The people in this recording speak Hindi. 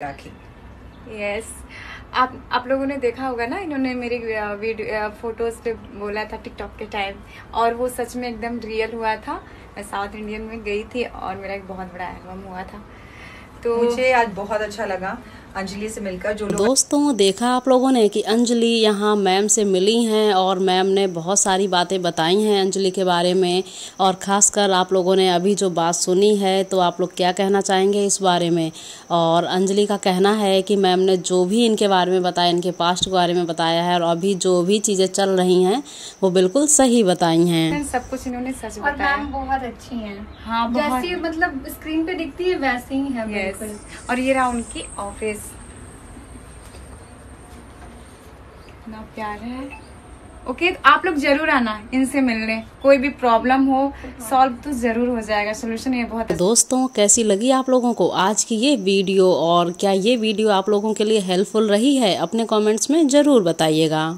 राखी। यस, आप लोगों ने देखा होगा ना, इन्होंने मेरी वीडियो फोटोज पे बोला था टिकटॉक के टाइम, और वो सच में एकदम रियल हुआ था। मैं साउथ इंडियन में गई थी और मेरा एक बहुत बड़ा एल्बम हुआ था। तो मुझे आज बहुत अच्छा लगा अंजलि से मिलकर। जो लोग दोस्तों, देखा आप लोगों ने कि अंजलि यहाँ मैम से मिली हैं और मैम ने बहुत सारी बातें बताई हैं अंजलि के बारे में। और ख़ासकर आप लोगों ने अभी जो बात सुनी है, तो आप लोग क्या कहना चाहेंगे इस बारे में। और अंजलि का कहना है कि मैम ने जो भी इनके बारे में बताया, इनके पास्ट के बारे में बताया है, और अभी जो भी चीज़ें चल रही हैं वो बिल्कुल सही बताई हैं। सब कुछ इन्होंने सच और बताया। मैम बहुत अच्छी हैं। हाँ, जैसी मतलब स्क्रीन पे दिखती है वैसे ही है बिल्कुल। और ये रहा उनकी ऑफिस, इतना प्यार है। ओके, तो आप लोग जरूर आना इनसे मिलने। कोई भी प्रॉब्लम हो सॉल्व तो जरूर हो जाएगा, सोल्यूशन ये बहुत। दोस्तों, कैसी लगी आप लोगों को आज की ये वीडियो, और क्या ये वीडियो आप लोगों के लिए हेल्पफुल रही है? अपने कमेंट्स में ज़रूर बताइएगा।